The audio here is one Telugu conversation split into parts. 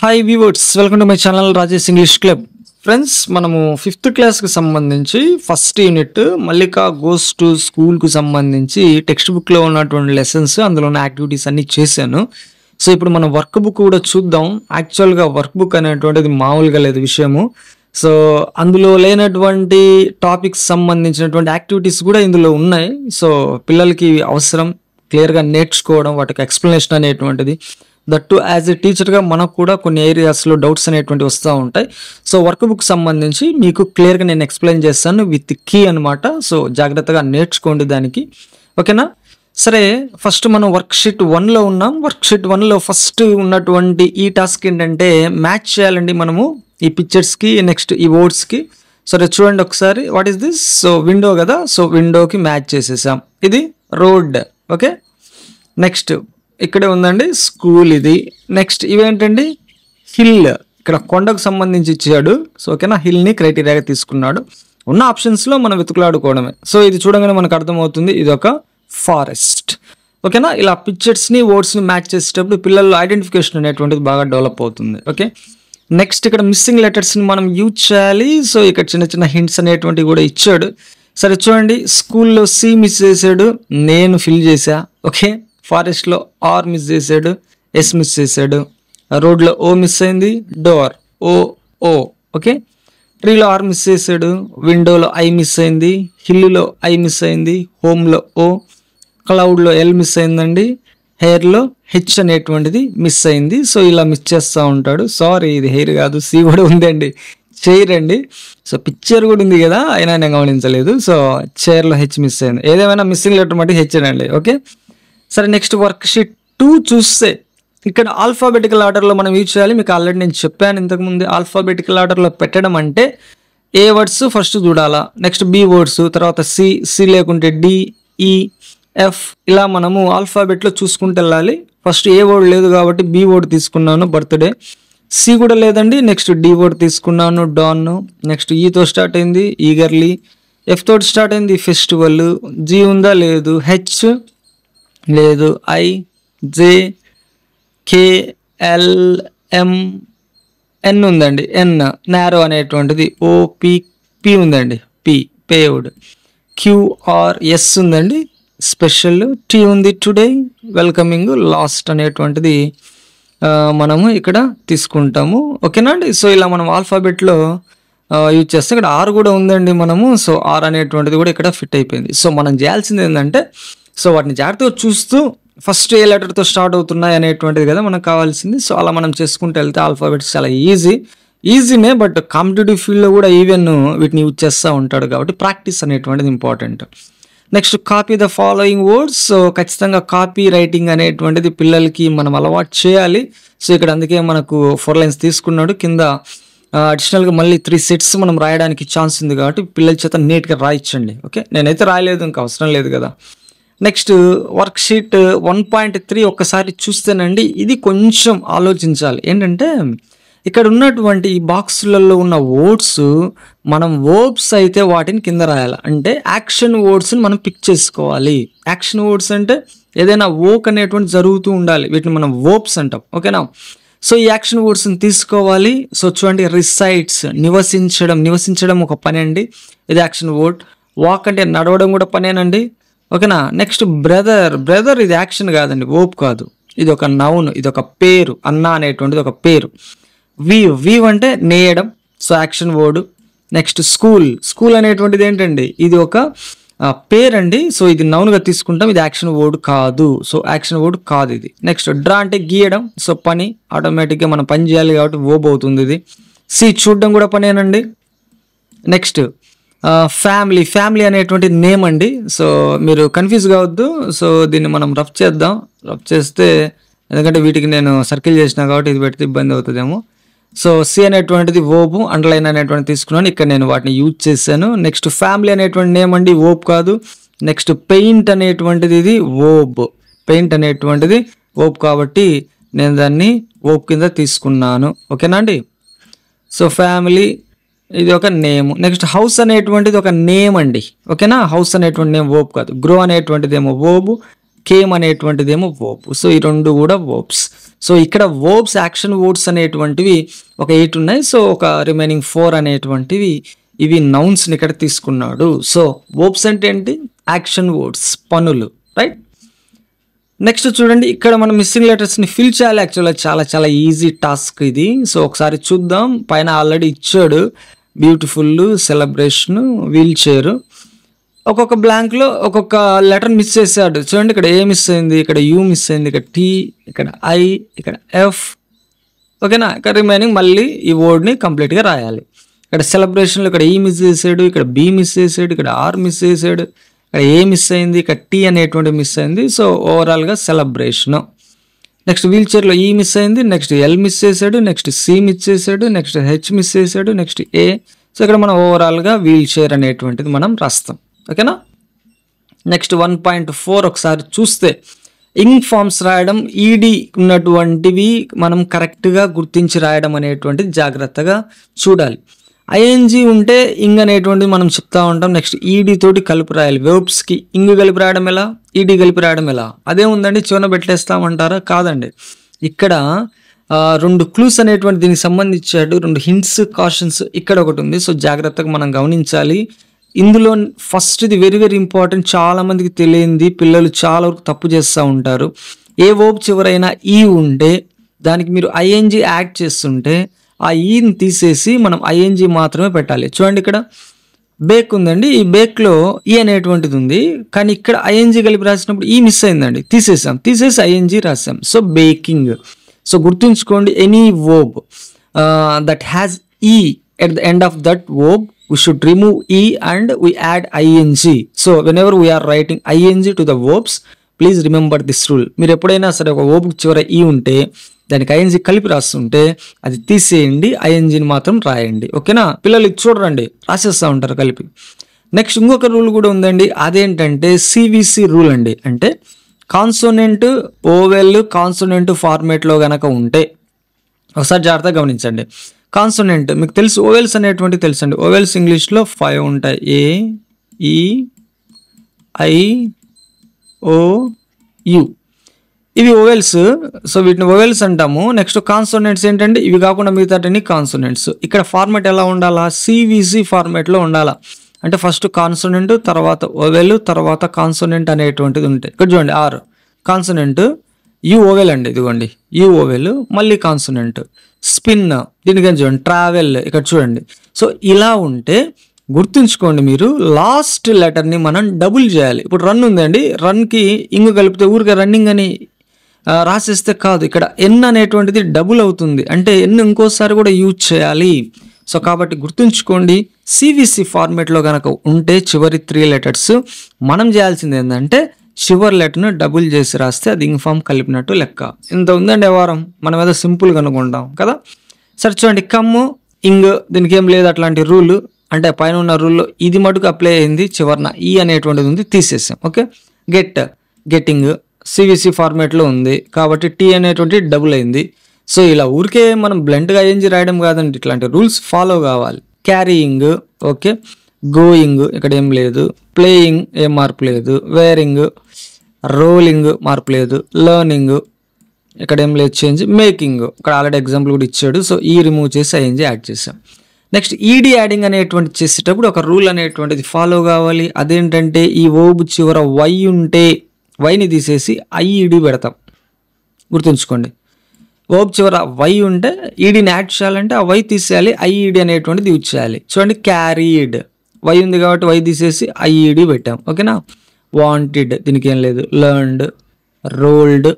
Hi viewers, welcome to my channel Rajesh English club. Friends, మనము 5th క్లాస్కి సంబంధించి first unit Mallika goes to స్కూల్కు సంబంధించి టెక్స్ట్ బుక్లో ఉన్నటువంటి లెసన్స్, అందులో ఉన్న యాక్టివిటీస్ అన్నీ చేశాను. సో ఇప్పుడు మనం వర్క్ బుక్ కూడా చూద్దాం. యాక్చువల్గా వర్క్ బుక్ అనేటువంటిది మామూలుగా లేదు విషయము. సో అందులో లేనటువంటి టాపిక్స్ సంబంధించినటువంటి యాక్టివిటీస్ కూడా ఇందులో ఉన్నాయి. సో పిల్లలకి అవసరం క్లియర్గా నేర్చుకోవడం, వాటికి ఎక్స్ప్లెనేషన్ అనేటువంటిది. దట్టు యాజ్ ఎ టీచర్గా మనకు కూడా కొన్ని ఏరియాస్లో డౌట్స్ అనేటువంటివి వస్తూ ఉంటాయి. సో వర్క్ బుక్ సంబంధించి మీకు క్లియర్గా నేను ఎక్స్ప్లెయిన్ చేస్తాను విత్ కీ అనమాట. సో జాగ్రత్తగా నేర్చుకోండి దానికి, ఓకేనా? సరే, ఫస్ట్ మనం వర్క్షీట్ 1లో ఉన్నాం. వర్క్షీట్ 1లో ఫస్ట్ ఉన్నటువంటి ఈ టాస్క్ ఏంటంటే మ్యాచ్ చేయాలండి మనము ఈ పిక్చర్స్కి, నెక్స్ట్ ఈ వర్డ్స్కి. సరే చూడండి ఒకసారి, what is this? So window కదా, సో విండోకి మ్యాచ్ చేసేసాం. ఇది రోడ్, ఓకే. నెక్స్ట్ ఇక్కడే ఉందండి స్కూల్. ఇది నెక్స్ట్ ఇవేంటండి హిల్, ఇక్కడ కొండకు సంబంధించి ఇచ్చాడు. సో ఓకేనా, హిల్ని క్రైటీరియాగా తీసుకున్నాడు. ఉన్న ఆప్షన్స్లో మనం వెతుకులాడుకోవడమే. సో ఇది చూడగానే మనకు అర్థమవుతుంది ఇది ఒక ఫారెస్ట్, ఓకేనా. ఇలా పిక్చర్స్ని వర్డ్స్ని మ్యాచ్ చేసేటప్పుడు పిల్లల్లో ఐడెంటిఫికేషన్ అనేటువంటిది బాగా డెవలప్ అవుతుంది, ఓకే. నెక్స్ట్ ఇక్కడ మిస్సింగ్ లెటర్స్ని మనం యూజ్ చేయాలి. సో ఇక్కడ చిన్న చిన్న హింట్స్ అనేటువంటివి కూడా ఇచ్చాడు. సరే చూడండి, స్కూల్లో సి మిస్ చేశాడు, నేను ఫిల్ చేశా, ఓకే. ఫారెస్ట్లో ఆర్ మిస్ చేశాడు, ఎస్ మిస్ చేశాడు. రోడ్లో ఓ మిస్ అయింది, డోర్ ఓ ఓ, ఓకే. ట్రీలో ఆర్ మిస్ చేశాడు, విండోలో ఐ మిస్ అయింది, హిల్లో ఐ మిస్ అయింది, హోమ్లో ఓ, క్లౌడ్లో ఎల్ మిస్ అయిందండి, హెయిర్లో హెచ్ అనేటువంటిది మిస్ అయింది. సో ఇలా మిస్ చేస్తూ ఉంటాడు. సారీ, ఇది హెయిర్ కాదు, సి కూడా ఉందండి, చైర్ అండి. సో పిక్చర్ కూడా ఉంది కదా, అయినా నేను గమనించలేదు. సో చైర్లో హెచ్ మిస్ అయింది. ఏదేమైనా మిస్సింగ్ లెటర్ మట్టి హెచ్ అండి, ఓకే. సరే నెక్స్ట్ వర్క్షీట్ 2 చూస్తే ఇక్కడ ఆల్ఫాబెటికల్ ఆర్డర్లో మనం యూజ్ చేయాలి. మీకు ఆల్రెడీ నేను చెప్పాను ఇంతకుముందు. ఆల్ఫాబెటికల్ ఆర్డర్లో పెట్టడం అంటే ఏ వర్డ్స్ ఫస్ట్ చూడాలా, నెక్స్ట్ బి వర్డ్స్, తర్వాత సి లేకుంటే డి, ఈ, ఎఫ్, ఇలా మనము ఆల్ఫాబెట్లో చూసుకుంటూ వెళ్ళాలి. ఫస్ట్ ఏ వర్డ్ లేదు కాబట్టి బి వర్డ్ తీసుకున్నాను, బర్త్డే. సి కూడా లేదండి, నెక్స్ట్ డి వర్డ్ తీసుకున్నాను, డాన్. నెక్స్ట్ ఈతో స్టార్ట్ అయింది, ఈగర్లీ. ఎఫ్ తోటి స్టార్ట్ అయింది, ఫెస్టివల్. జి ఉందా? లేదు. హెచ్ లేదు. ఐ, జే, కే, ఎల్, ఎం, ఎన్ ఉందండి, ఎన్ నారో అనేటువంటిది. ఓ, పి ఉందండి, పేవ్డ్. క్యూఆర్, ఎస్ ఉందండి, స్పెషల్. టీ ఉంది, టుడే. వెల్కమింగ్, లాస్ట్ అనేటువంటిది మనము ఇక్కడ తీసుకుంటాము, ఓకేనా అండి. సో ఇలా మనం ఆల్ఫాబెట్లో యూజ్ చేస్తే ఇక్కడ ఆర్ కూడా ఉందండి మనము. సో ఆర్ అనేటువంటిది కూడా ఇక్కడ ఫిట్ అయిపోయింది. సో మనం చేయాల్సింది ఏంటంటే, సో వాటిని జాగ్రత్తగా చూస్తూ ఫస్ట్ ఏ లెటర్తో స్టార్ట్ అవుతున్నాయి అనేటువంటిది కదా మనకు కావాల్సింది. సో అలా మనం చేసుకుంటూ వెళ్తే ఆల్ఫాబెట్స్ చాలా ఈజీనే, బట్ కాంపిటేటివ్ ఫీల్డ్లో కూడా ఈవెన్ వీటిని యూజ్ చేస్తూ ఉంటాడు కాబట్టి ప్రాక్టీస్ అనేటువంటిది important. Next copy the following words. So ఖచ్చితంగా కాపీ రైటింగ్ అనేటువంటిది పిల్లలకి మనం అలవాటు చేయాలి. సో ఇక్కడ అందుకే మనకు 4 లైన్స్ తీసుకున్నాడు. కింద అడిషనల్గా మళ్ళీ 3 సెట్స్ మనం రాయడానికి ఛాన్స్ ఉంది కాబట్టి పిల్లల చేత నీట్గా రాయించండి, ఓకే. నేనైతే రాయలేదు, ఇంకా అవసరం లేదు కదా. నెక్స్ట్ వర్క్షీట్ 1.3 ఒక్కసారి చూస్తేనండి ఇది కొంచెం ఆలోచించాలి. ఏంటంటే ఇక్కడ ఉన్నటువంటి ఈ బాక్సులలో ఉన్న వర్డ్స్ మనం వర్బ్స్ అయితే వాటిని కింద రాయాలి. అంటే యాక్షన్ వర్డ్స్ని మనం పిక్ చేసుకోవాలి. యాక్షన్ వర్డ్స్ అంటే ఏదైనా వర్క్ అనేటువంటి జరుగుతూ ఉండాలి, వీటిని మనం వర్బ్స్ అంటాం, ఓకేనా. సో ఈ యాక్షన్ వర్డ్స్ని తీసుకోవాలి. సో చూడండి, రిసైట్స్, నివసించడం ఒక పని అండి, ఇది యాక్షన్ వర్డ్. వాక్ అంటే నడవడం కూడా పనేనండి, ఓకేనా. నెక్స్ట్ బ్రదర్ ఇది యాక్షన్ కాదండి, వర్బ్ కాదు, ఇది ఒక నౌన్, ఇది ఒక పేరు. అన్న అనేటువంటిది ఒక పేరు. వీవ్ అంటే నేయడం, so action word. Next school అనేటువంటిది ఏంటండి, ఇది ఒక పేరండి. సో ఇది నౌన్గా తీసుకుంటాం, ఇది యాక్షన్ వర్డ్ కాదు, సో యాక్షన్ వర్డ్ కాదు ఇది. నెక్స్ట్ డ్రా అంటే గీయడం, సో పని, ఆటోమేటిక్గా మనం పని చేయాలి కాబట్టి వర్బ్ అవుతుంది ఇది. చూడడం కూడా పనేనండి. నెక్స్ట్ ఫ్యామిలీ అనేటువంటి నేమ్ అండి. సో మీరు కన్ఫ్యూజ్ కావద్దు. సో దీన్ని మనం రఫ్ చేస్తే, ఎందుకంటే వీటికి నేను సర్కిల్ చేసిన కాబట్టి ఇది పెడితే ఇబ్బంది అవుతుందేమో. సో సి అనేటువంటిది వర్బ్, అండర్లైన్ అనేటువంటి తీసుకున్నాను, ఇక్కడ నేను వాటిని యూజ్ చేశాను. నెక్స్ట్ ఫ్యామిలీ అనేటువంటి నేమ్ అండి, వర్బ్ కాదు. నెక్స్ట్ పెయింట్ అనేటువంటిది ఇది వర్బ్ కాబట్టి నేను దాన్ని వర్బ్ కింద తీసుకున్నాను, ఓకేనా అండి. సో ఫ్యామిలీ ఇది ఒక నేమ్. నెక్స్ట్ హౌస్ అనేటువంటిది ఒక నేమ్ అండి, ఓకేనా. హౌస్ అనేటువంటి నేమ్ వర్బ్ కాదు. గ్రో అనేటువంటిది ఏమో వర్బ్, కేమ్ అనేటువంటిదేమో వర్బ్. సో ఈ రెండు కూడా వర్బ్స్. సో ఇక్కడ వర్బ్స్ యాక్షన్ వర్డ్స్ అనేటువంటివి ఒక 8 ఉన్నాయి. సో ఒక రిమైనింగ్ 4 అనేటువంటివి ఇవి నౌన్స్ని ఇక్కడ తీసుకున్నాడు. సో వర్బ్స్ అంటే ఏంటి? యాక్షన్ వర్డ్స్, పనులు, రైట్. నెక్స్ట్ చూడండి, ఇక్కడ మనం మిస్సింగ్ లెటర్స్ని ఫిల్ చేయాలి. యాక్చువల్గా చాలా చాలా ఈజీ టాస్క్ ఇది. సో ఒకసారి చూద్దాం. పైన ఆల్రెడీ ఇచ్చాడు బ్యూటిఫుల్, సెలబ్రేషన్, వీల్ చైర్. ఒక్కొక్క బ్లాంక్లో ఒక్కొక్క లెటర్ మిస్ చేశాడు. చూడండి, ఇక్కడ ఏ మిస్ అయింది, ఇక్కడ యూ మిస్ అయింది, ఇక్కడ టీ, ఇక్కడ ఐ, ఇక్కడ ఎఫ్. ఓకేనా? ఇక్కడ రిమైనింగ్ మళ్ళీ ఈ వర్డ్ని కంప్లీట్గా రాయాలి. ఇక్కడ సెలబ్రేషన్లో ఇక్కడ ఈ మిస్ చేసాడు, ఇక్కడ బి మిస్ చేసాడు, ఇక్కడ ఆర్ మిస్ చేసాడు, ఇక్కడ ఏ మిస్ అయింది, ఇక్కడ టీ అనేటువంటి మిస్ అయింది. సో ఓవరాల్గా సెలబ్రేషను. నెక్స్ట్ వీల్ చైర్లో ఈ మిస్ అయింది, నెక్స్ట్ ఎల్ మిస్ చేసాడు, నెక్స్ట్ సి మిస్ చేసాడు, నెక్స్ట్ హెచ్ మిస్ చేసాడు, నెక్స్ట్ ఏ. సో ఇక్కడ మనం ఓవరాల్గా వీల్ చైర్ అనేటువంటిది మనం రాస్తాం. ఓకేనా? నెక్స్ట్ 1.4 ఒకసారి చూస్తే ఇంగ్ ఫార్మ్స్ రాయడం, ఈడి ఉన్నటువంటివి మనం కరెక్ట్గా గుర్తించి రాయడం అనేటువంటిది జాగ్రత్తగా చూడాలి. ఐఎన్జీ ఉంటే ఇంగ్ అనేటువంటిది మనం చెప్తా ఉంటాం. నెక్స్ట్ ఈడి తోటి కలిపి రాయాలి. వెర్బ్స్కి ఇంగ్ కలిపి రాయడం ఎలా, ఈడి కలిపి రాయడం ఎలా? అదే ఉందండి, చివరన పెట్టేస్తామంటారా? కాదండి. ఇక్కడ 2 క్లూస్ అనేటువంటి దీనికి సంబంధించాడు, 2 హింట్స్, కాషన్స్ ఇక్కడ ఒకటి ఉంది. సో జాగ్రత్తగా మనం గమనించాలి. ఇందులో ఫస్ట్ ఇది వెరీ వెరీ ఇంపార్టెంట్. చాలా మందికి తెలియంది, పిల్లలు చాలా వరకు తప్పు చేస్తూ ఉంటారు. ఏ వర్బ్ చివరైనా ఈ ఉంటే దానికి మీరు ఐఎన్జీ యాడ్ చేస్తుంటే ఆ ఈని తీసేసి మనం ఐఎన్జీ మాత్రమే పెట్టాలి. చూడండి, ఇక్కడ బేక్ ఉందండి, ఈ బేక్లో ఈ అనేటువంటిది ఉంది, కానీ ఇక్కడ ఐఎన్జీ కలిపి రాసినప్పుడు ఈ మిస్ అయిందండి, తీసేసి ఐఎన్జీ రాసాం. So baking. సో గుర్తుంచుకోండి, ఎనీ వర్బ్ దట్ హ్యాస్ ఈ at the end of that verb, we should remove e and we add ing. So whenever we are writing ing to the verbs, please remember this rule. మీరు ఎప్పుడైనా సరే ఒక verb చివర e ఉంటే దానికి ing కలిపి రాస్తుంటే అది తీసేయండి, ing మాత్రం రాయండి. ఓకేనా? పిల్లలు చూడరండి, రాసేస్తూ ఉంటారు కలిపి. నెక్స్ట్ ఇంకొక రూల్ కూడా ఉందండి. అదేంటంటే సివిసి రూల్ అండి. అంటే కాన్సోనెంట్ ఓవెల్ కాన్సోనెంట్ ఫార్మేట్లో గనక ఉంటే ఒకసారి జాగ్రత్తగా గమనించండి. కాన్సోనెంట్ మీకు తెలుసు, ఓవెల్స్ అనేటువంటి తెలుసండి. ఓవెల్స్ ఇంగ్లీష్లో 5 ఉంటాయి. ఏ, ఈ, ఐ, ఓ, యు. ఇవి ఓవెల్స్. సో వీటిని ఓవెల్స్ అంటాము. నెక్స్ట్ కాన్సోనెంట్స్ ఏంటంటే ఇవి కాకుండా మిగతాటన్ని కాన్సోనెంట్స్. ఇక్కడ ఫార్మాట్ ఎలా ఉండాలా? సివిసి ఫార్మాట్లో ఉండాలా. అంటే ఫస్ట్ కాన్సోనెంట్, తర్వాత ఓవెల్, తర్వాత కాన్సోనెంట్ అనేటువంటిది ఉంటాయి. ఇక్కడ చూడండి, ఆర్ కాన్సోనెంట్, యు ఓవెల్ అండి, ఇదిగోండి యు ఓవెల్, మళ్ళీ కాన్సోనెంట్. స్పిన్, దీనికని చూడండి, ట్రావెల్, ఇక్కడ చూడండి. సో ఇలా ఉంటే గుర్తుంచుకోండి, మీరు లాస్ట్ లెటర్ని మనం డబుల్ చేయాలి. ఇప్పుడు రన్ ఉందండి, రన్కి ఇంగ్ కలిపితే ఊరికే రన్నింగ్ అని రాసేస్తే కాదు, ఇక్కడ ఎన్ అనేటువంటిది డబుల్ అవుతుంది. అంటే ఎన్ ఇంకోసారి కూడా యూజ్ చేయాలి. సో కాబట్టి గుర్తుంచుకోండి, సివిసి ఫార్మేట్లో కనుక ఉంటే చివరి 3 లెటర్స్ మనం చేయాల్సింది ఏంటంటే చివరి లెటర్ను డబుల్ చేసి రాస్తే అది ఇంగ్ ఫామ్ కలిపినట్టు లెక్క. ఇంత ఉందండి వ్యవహారం, మనం ఏదో సింపుల్గా అనుకుంటాం కదా. సరే చూడండి, కమ్, ఇంగ్, దీనికి ఏం లేదు అట్లాంటి రూల్. అంటే పైన ఉన్న రూల్లో ఇది మటుకు అప్లై అయింది, చివరిన ఈ అనేటువంటిది ఉంది, తీసేసాం. ఓకే. గెట్టింగ్ సివిసి ఫార్మేట్లో ఉంది కాబట్టి టీ అనేటువంటి డబుల్ అయింది. సో ఇలా ఊరికే మనం బ్లంట్గా ఐఎన్జీ రాయడం కాదండి, ఇట్లాంటి రూల్స్ ఫాలో కావాలి. Carrying, okay. గోయింగ్, ఇక్కడ ఏం లేదు. ప్లేయింగ్, ఏం మార్పు లేదు. వేరింగ్, రోలింగ్, మార్పు లేదు. లర్నింగ్, ఇక్కడ ఏం లేదు చేంజ్. మేకింగ్, ఇక్కడ ఆల్రెడీ ఎగ్జాంపుల్ కూడా ఇచ్చాడు. సో ఈ రిమూవ్ చేసి ఐఎన్జీ యాడ్ చేసాం. నెక్స్ట్ ఈడీ యాడింగ్ అనేటువంటి చేసేటప్పుడు ఒక రూల్ అనేటువంటిది ఫాలో కావాలి. అదేంటంటే ఈ వర్బ్ చివర వై ఉంటే వైని తీసేసి ఐఈడి పెడతాం. గుర్తుంచుకోండి, వర్బ్ చివర వై ఉంటే ఈడీని యాడ్ చేయాలంటే ఆ వై తీసేయాలి, ఐఈడి అనేటువంటిది యూజ్ చేయాలి. చూడండి, క్యారీడ్, వై ఉంది కాబట్టి వై తీసేసి ఐఈడి పెట్టాం. ఓకేనా? వాంటెడ్, దీనికి ఏం లేదు. లర్న్డ్, రోల్డ్,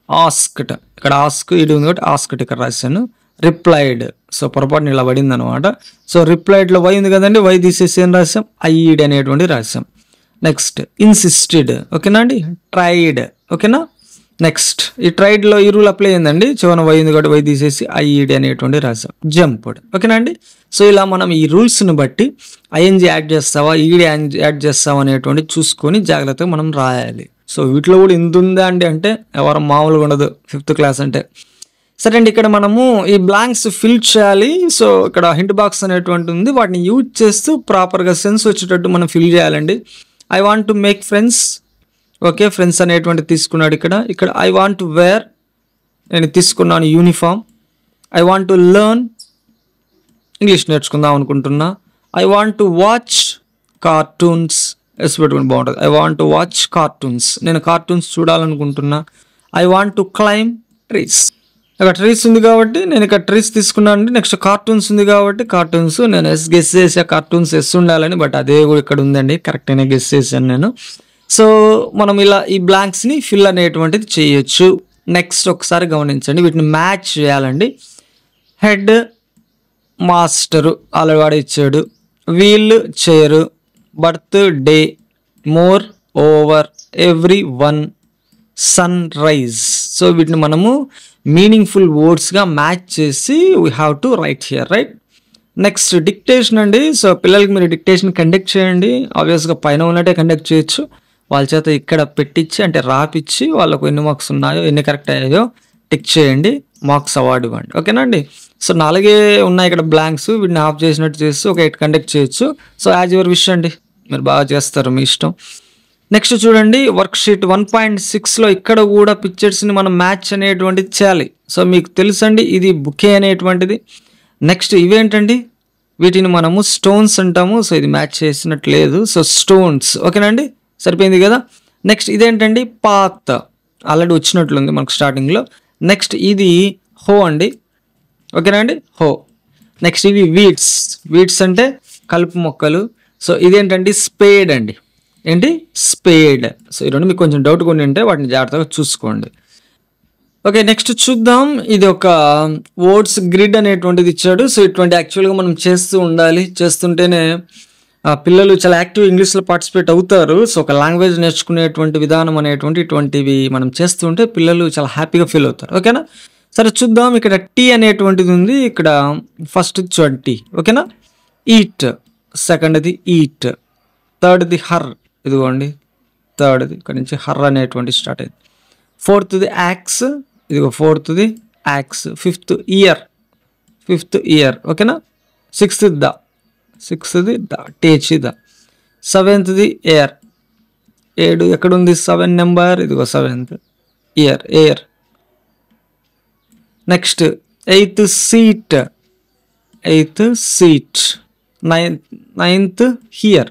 ఆస్క్డ్, ఇక్కడ ఆస్క్ ఈడి ఉంది కాబట్టి ఆస్క్డ్ ఇక్కడ రాశాను. రిప్లైడ్, సో పొరపాటున ఇలా పడింది అనమాట. సో రిప్లైడ్లో వై ఉంది కదండి, వై తీసేసి ఏం రాసాం? ఐఈడి అనేటువంటి రాసాం. నెక్స్ట్ ఇన్సిస్టెడ్, ఓకేనా అండి. ట్రైడ్, ఓకేనా. నెక్స్ట్ ఈ ట్రైడ్లో ఈ రూల్ అప్లై అయిందండి, చివరి వై ఉంది కాబట్టి వై తీసేసి ఐఈడి అనేటువంటి రాసాం. జంప్డ్, ఓకేనా అండి. సో ఇలా మనం ఈ రూల్స్ని బట్టి ఐఎన్జీ యాడ్ చేస్తావా, ఈడి యాడ్ చేస్తావా అనేటువంటి చూసుకొని జాగ్రత్తగా మనం రాయాలి. సో వీటిలో కూడా ఇంత ఉందా అండి అంటే ఎవరు మామూలుగా ఉండదు 5th క్లాస్ అంటే. సరే అండి, ఇక్కడ మనము ఈ బ్లాంక్స్ ఫిల్ చేయాలి. సో ఇక్కడ హింట్ బాక్స్ అనేటువంటి ఉంది, వాటిని యూజ్ చేస్తూ ప్రాపర్గా సెన్స్ వచ్చేటట్టు మనం ఫిల్ చేయాలండి. I want to make friends okay, friends అనేటువంటి తీసుకున్నాడు. ఇక్కడ ఐ వాంట్ టు వేర్, నేను తీసుకున్నాను uniform. I want to learn, English నేర్చుకుందాం అనుకుంటున్నా. I want to watch cartoons, S పెట్టుకుని బాగుంటుంది. I want to watch cartoons, నేను కార్టూన్స్ చూడాలనుకుంటున్నా. I want to climb trees, ఇక్కడ ట్రీస్ ఉంది కాబట్టి నేను ఇక్కడ ట్రీస్ తీసుకున్నాను. నెక్స్ట్ కార్టూన్స్ ఉంది కాబట్టి కార్టూన్స్, నేను గెస్ చేసా కార్టూన్స్ ఎస్ ఉండాలని, బట్ అదే కూడా ఇక్కడ ఉందండి, కరెక్ట్గానే గెస్ చేశాను నేను. సో మనం ఇలా ఈ బ్లాంక్స్ని ఫిల్ అనేటువంటిది చేయొచ్చు. నెక్స్ట్ ఒకసారి గమనించండి, వీటిని మ్యాచ్ చేయాలండి. హెడ్ మాస్టరు ఆల్రెడీ వాడు ఇచ్చాడు. Wheelchair, birthday, moreover, everyone, sunrise. So వీటిని మనము మీనింగ్ఫుల్ వర్డ్స్గా మ్యాచ్ చేసి we have to write here, right. Next dictation అండి. సో పిల్లలకి మీరు డిక్టేషన్ కండక్ట్ చేయండి. ఆబ్వియస్గా పైన ఉన్నట్టే కండక్ట్ చేయొచ్చు. వాళ్ళ చేత ఇక్కడ పెట్టించి అంటే రాపిచ్చి వాళ్ళకు ఎన్ని మార్క్స్ ఉన్నాయో ఎన్ని కరెక్ట్ అయ్యాయో టిక్ చేయండి, మార్క్స్ అవార్డు ఇవ్వండి. ఓకేనా అండి. సో 4 ఉన్నాయి ఇక్కడ బ్లాంక్స్, వీటిని ఆఫ్ చేసినట్టు చేసి ఒక 8 కండక్ట్ చేయొచ్చు. సో యాజ్ యువర్ విష్ అండి, మీరు బాగా చేస్తారు, మీ ఇష్టం. నెక్స్ట్ చూడండి, వర్క్షీట్ 1.6లో ఇక్కడ కూడా పిక్చర్స్ని మనం మ్యాచ్ అనేటువంటిది చేయాలి. సో మీకు తెలుసండి ఇది బుకే అనేటువంటిది. నెక్స్ట్ ఇవేంటండి, వీటిని మనము స్టోన్స్ అంటాము. సో ఇది మ్యాచ్ చేసినట్టు లేదు, సో స్టోన్స్. ఓకేనండి, సరిపోయింది కదా. నెక్స్ట్ ఇదేంటండి, పాత్, ఆల్రెడీ వచ్చినట్లుంది మనకు స్టార్టింగ్లో. నెక్స్ట్ ఇది హో అండి, ఓకేనా అండి, హో. నెక్స్ట్ ఇవి వీడ్స్, వీడ్స్ అంటే కలుపు మొక్కలు. సో ఇదేంటండి, స్పేడ్ అండి, ఏంటి స్పేడ్. సో ఈ రెండు మీకు కొంచెం డౌట్ కొని ఉంటే వాటిని జాగ్రత్తగా చూసుకోండి. ఓకే, నెక్స్ట్ చూద్దాం. ఇది ఒక వర్డ్స్ గ్రిడ్ అనేటువంటిది ఇచ్చాడు. సో ఇటువంటి యాక్చువల్గా మనం చేస్తూ ఉండాలి, చేస్తుంటేనే పిల్లలు చాలా యాక్టివ్ ఇంగ్లీష్లో పార్టిసిపేట్ అవుతారు. సో ఒక లాంగ్వేజ్ నేర్చుకునేటువంటి విధానం అనేటువంటి ఇటువంటివి మనం చేస్తుంటే పిల్లలు చాలా హ్యాపీగా ఫీల్ అవుతారు. ఓకేనా, సరే చూద్దాం. ఇక్కడ టీ అనేటువంటిది ఉంది, ఇక్కడ ఫస్ట్ చూడండి టీ. ఓకేనా, ఈట్, సెకండ్ది ఈట్, థర్డ్ది హర్, ఇదిగోండి థర్డ్ది, ఇక్కడ నుంచి హర్ అనేటువంటి స్టార్ట్ అయింది. ఫోర్త్ది యాక్స్, ఇదిగో ఫోర్త్ది axe. Fifth year, fifth year. ఓకేనా, సిక్స్త్ది ద, సిక్స్త్ది ద, టేచి ద. సెవెంత్ది ఎయిర్, 7 ఎక్కడుంది 7 నెంబర్, ఇదిగో 7th year, air. Next 8th seat, 8th seat. 9th here,